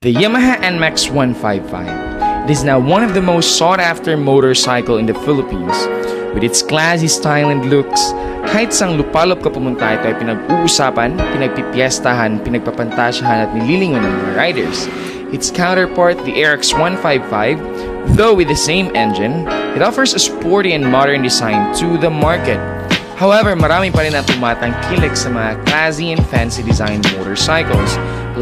The Yamaha Nmax 155. It is now one of the most sought-after motorcycle in the Philippines. With its classy style and looks, kahit sang lupalop ka pumunta, ito ay pinag-uusapan, pinagpipiestahan, pinagpapantasyahan at nililingon ng mga riders. Its counterpart, the RX 155, though with the same engine, it offers a sporty and modern design to the market. However, marami pa rin ang tumatangkilik sa mga classy and fancy design motorcycles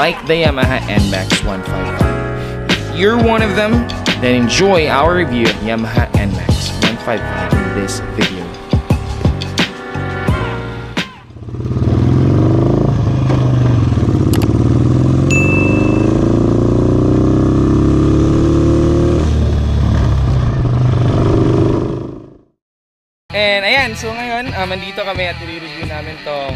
like the Yamaha Nmax 155. If you're one of them, then enjoy our review of Yamaha Nmax 155 in this video. And ayan, so ngayon, andito kami at i-review namin tong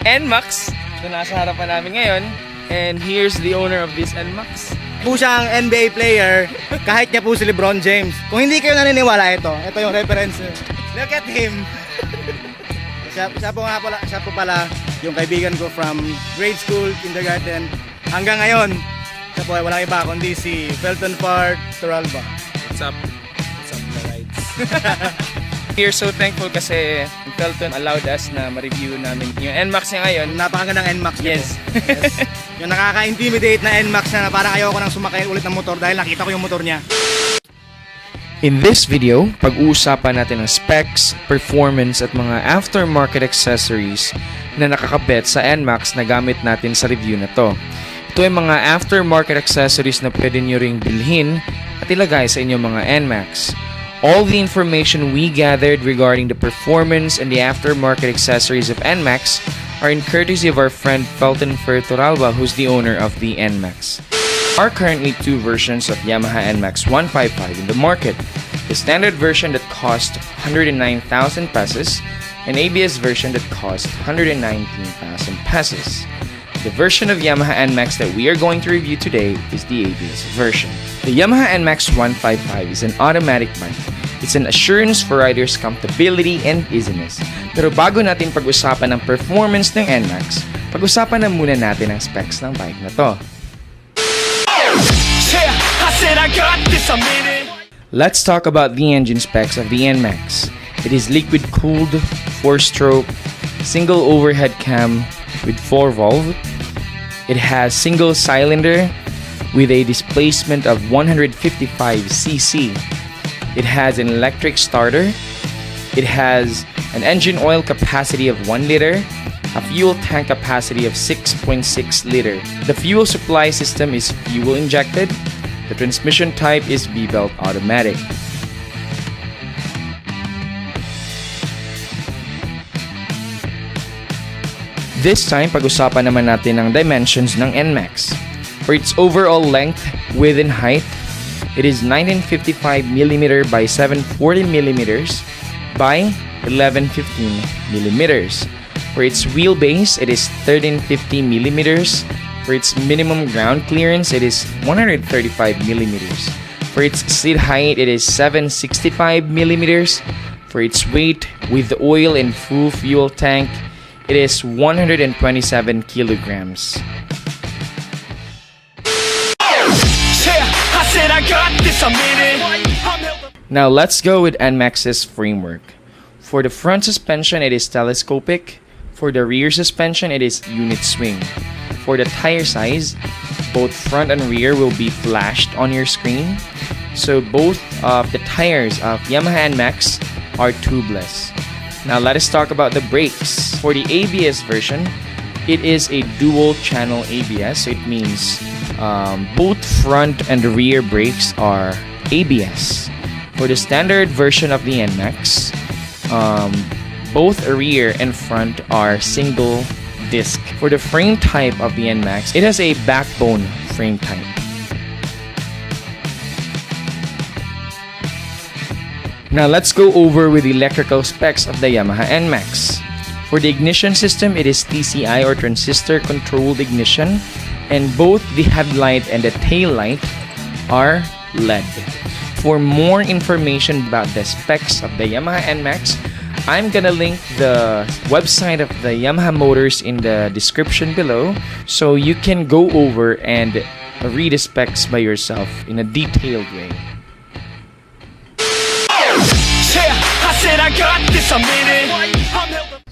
Nmax na nasa harapan namin ngayon. And here's the owner of this Nmax. Po siyang NBA player, kahit niya po si LeBron James. Kung hindi kayo naniniwala, ito yung reference. Look at him. Siya po pala yung kaibigan ko from grade school, kindergarten, hanggang ngayon. Siya po ay walang iba kundi si Felton Park Toralba. What's up? What's up, the rides? We're so thankful kasi Felton allowed us na ma-review namin yung Nmax niya ngayon. Napakagandang Nmax niya. Yes. Yes. Yung nakaka-intimidate na Nmax na parang ayoko nang sumakay ulit ng motor dahil nakita ko yung motor niya. In this video, pag-uusapan natin ang specs, performance at mga aftermarket accessories na nakakabit sa Nmax na gamit natin sa review na to. Ito ay mga aftermarket accessories na pwede nyo ring bilhin at ilagay sa inyong mga Nmax. All the information we gathered regarding the performance and the aftermarket accessories of Nmax are in courtesy of our friend Felton Toralba, who's the owner of the Nmax. There are currently two versions of Yamaha Nmax 155 in the market. The standard version that cost 109,000 pesos and ABS version that cost 119,000 pesos. The version of Yamaha Nmax that we are going to review today is the ABS version. The Yamaha Nmax 155 is an automatic bike. It's an assurance for riders' comfortability and easiness. Pero bago natin pag-usapan ang performance ng Nmax, pag-usapan na muna natin ang specs ng bike na to. Let's talk about the engine specs of the Nmax. It is liquid-cooled, 4-stroke, single overhead cam with 4-valve. It has single cylinder with a displacement of 155cc. It has an electric starter. It has an engine oil capacity of 1 liter, a fuel tank capacity of 6.6 liter. The fuel supply system is fuel injected. The transmission type is V-belt automatic. This time, pag-usapan naman natin ang dimensions ng Nmax. For its overall length, width, and height, it is 1955mm by 740mm by 1115mm. For its wheelbase, it is 1350mm. For its minimum ground clearance, it is 135mm. For its seat height, it is 765mm. For its weight, with the oil and full fuel tank, it is 127 kilograms. Now let's go with Nmax's framework. For the front suspension, it is telescopic. For the rear suspension, it is unit swing. For the tire size, both front and rear will be flashed on your screen. So both of the tires of Yamaha Nmax are tubeless. Now let us talk about the brakes. For the ABS version, it is a dual channel ABS. So it means both front and rear brakes are ABS. For the standard version of the Nmax, both rear and front are single disc. For the frame type of the Nmax, it has a backbone frame type. Now let's go over with the electrical specs of the Yamaha Nmax. For the ignition system, it is TCI or transistor controlled ignition, and both the headlight and the tail light are LED. For more information about the specs of the Yamaha Nmax, I'm gonna link the website of the Yamaha Motors in the description below, so you can go over and read the specs by yourself in a detailed way.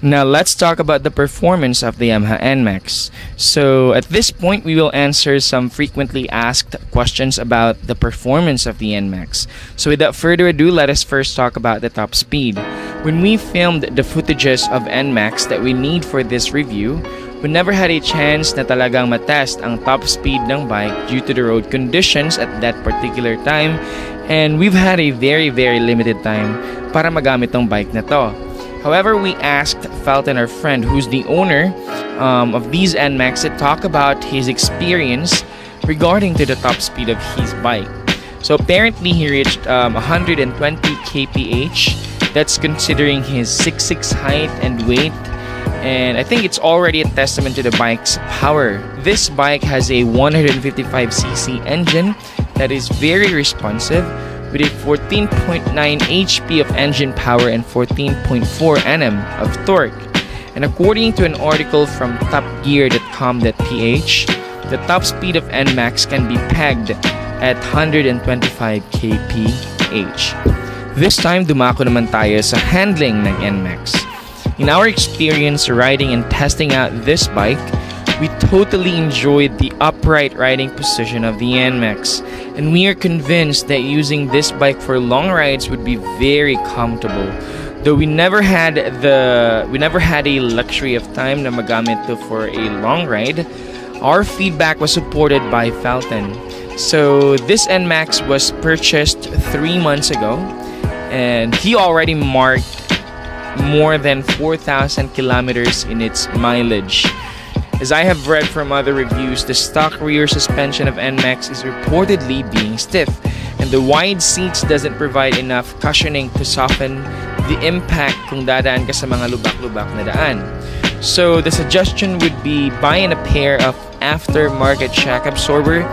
Now let's talk about the performance of the Yamaha Nmax. So at this point, we will answer some frequently asked questions about the performance of the Nmax. So without further ado, let us first talk about the top speed. When we filmed the footages of Nmax that we need for this review, we never had a chance na talagang matest ang top speed ng bike due to the road conditions at that particular time, and we've had a very limited time para magamit tong bike na to. However, we asked Felton, our friend, who's the owner of these Nmax, to talk about his experience regarding to the top speed of his bike. So apparently, he reached 120 kph. That's considering his 6'6" height and weight. And I think it's already a testament to the bike's power. This bike has a 155cc engine that is very responsive, with a 14.9 HP of engine power and 14.4 Nm of torque. And according to an article from topgear.com.ph, the top speed of Nmax can be pegged at 125 kph. This time, dumako naman tayo sa handling ng Nmax. In our experience riding and testing out this bike, we totally enjoyed the upright riding position of the Nmax, and we are convinced that using this bike for long rides would be very comfortable. Though we never had a luxury of time na magamit to for a long ride, our feedback was supported by Felton. So this Nmax was purchased 3 months ago, and he already marked more than 4,000 kilometers in its mileage. As I have read from other reviews, the stock rear suspension of Nmax is reportedly being stiff, and the wide seats doesn't provide enough cushioning to soften the impact kung dadaan ka sa mga lubak-lubak na daan. So the suggestion would be buying a pair of aftermarket shock absorber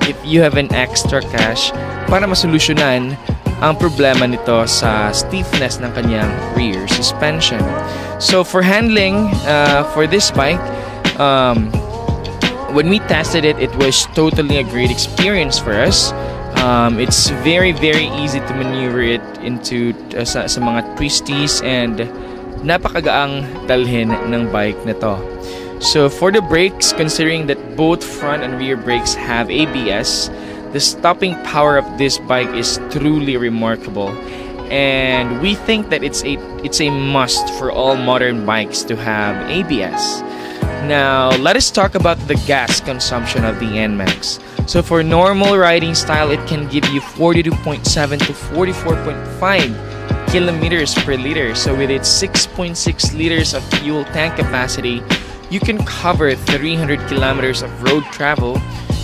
if you have an extra cash para masolusyonan ang problema nito sa stiffness ng kanyang rear suspension. So for handling for this bike, when we tested it, it was totally a great experience for us. It's very easy to maneuver it into sa mga twisties, and napakagaang dalhin ng bike na to. So for the brakes, considering that both front and rear brakes have ABS, the stopping power of this bike is truly remarkable, and we think that it's a must for all modern bikes to have ABS. Now, let us talk about the gas consumption of the Nmax. So for normal riding style, it can give you 42.7 to 44.5 kilometers per liter. So with its 6.6 liters of fuel tank capacity, you can cover 300 kilometers of road travel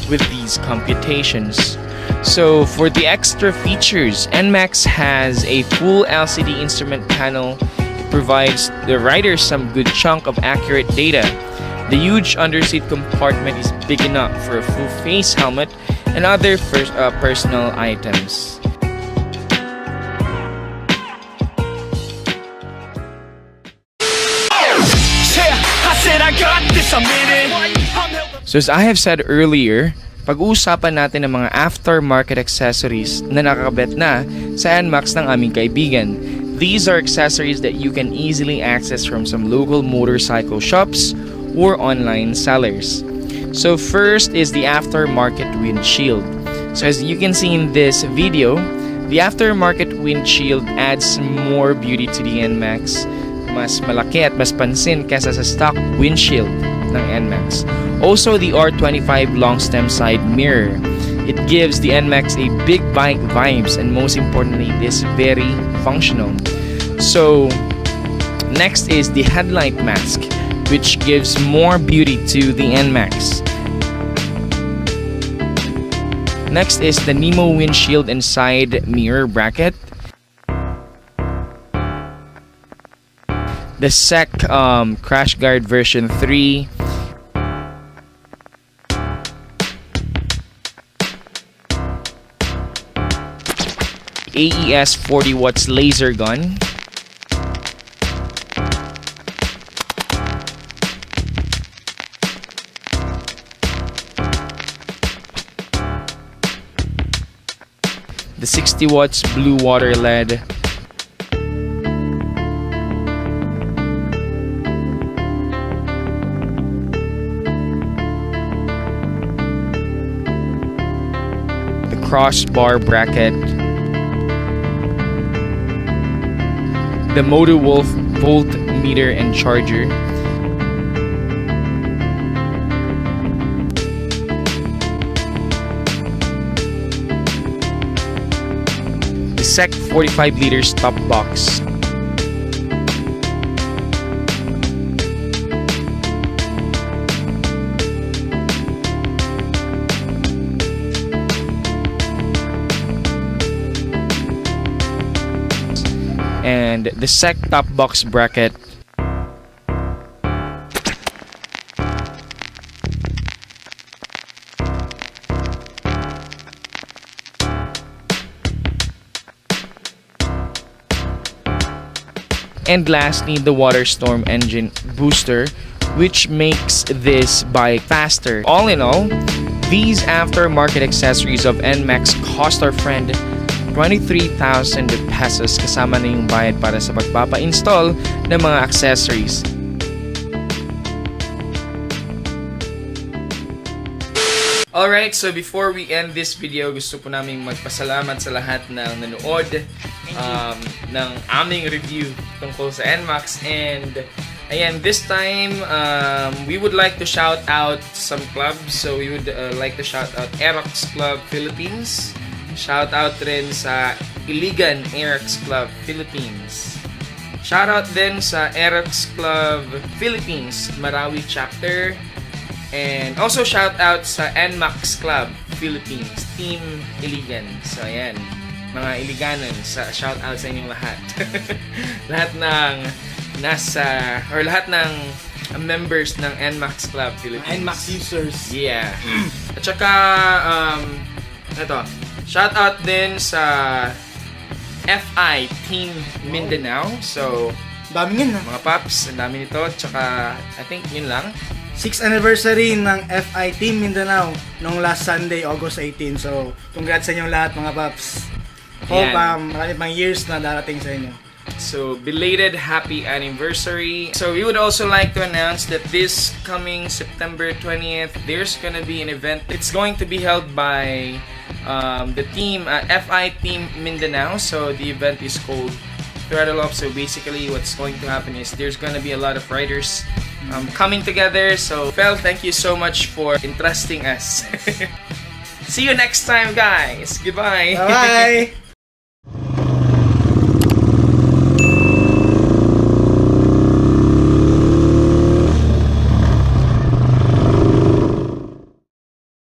with these computations. So for the extra features, Nmax has a full LCD instrument panel. It provides the rider some good chunk of accurate data. The huge underseat compartment is big enough for a full face helmet and other personal items. So as I have said earlier, pag-uusapan natin ang mga aftermarket accessories na nakakabit na sa Nmax ng aming kaibigan. These are accessories that you can easily access from some local motorcycle shops or online sellers. So first is the aftermarket windshield. So as you can see in this video, the aftermarket windshield adds more beauty to the Nmax. Mas malaki at mas pansin kesa sa stock windshield ng Nmax. Also, the R25 long stem side mirror. It gives the Nmax a big bike vibes, and most importantly, it is very functional. So next is the headlight mask, which gives more beauty to the Nmax. Next is the Nemo windshield and side mirror bracket. The SEC Crash Guard version 3. AES 40 watts laser gun. the 60 watts blue water LED, the crossbar bracket, the Motor Wolf voltmeter and charger, the SEC 45 liters top box, and the SEC top box bracket, and lastly the water storm engine booster, which makes this bike faster. All in all, these aftermarket accessories of Nmax cost our friend 23,000 pesos kasama na yung bayad para sa pagpapa-install ng mga accessories. Alright, so before we end this video, gusto po namin magpasalamat sa lahat ng nanood ng aming review tungkol sa Nmax. And ayan, this time, we would like to shout out some clubs. So we would like to shout out Aerox Club Philippines. Shout out rin sa Iligan Aerox Club Philippines. Shout out din sa Aerox Club Philippines Marawi chapter. And also shout out sa Nmax Club Philippines Team Iligan. So ayan, mga Iliganan, shout out sa inyong lahat. Lahat ng lahat ng members ng Nmax Club Philippines. Nmax users. Yeah. At saka ito, shout out din sa FI Team Mindanao. So, Dami yun, mga paps, ang dami nito. Tsaka, I think yun lang. 6th anniversary ng FI Team Mindanao nung last Sunday, August 18. So, congrats sa inyong lahat mga paps. Hope marami pang years na darating sa inyo. So, belated happy anniversary. So, we would also like to announce that this coming September 20th, there's gonna be an event. It's going to be held by the team, FI Team Mindanao. So, the event is called Throttle Up. So, basically, what's going to happen is there's gonna be a lot of riders coming together. So, Fel, thank you so much for entrusting us. See you next time, guys. Goodbye. Bye-bye.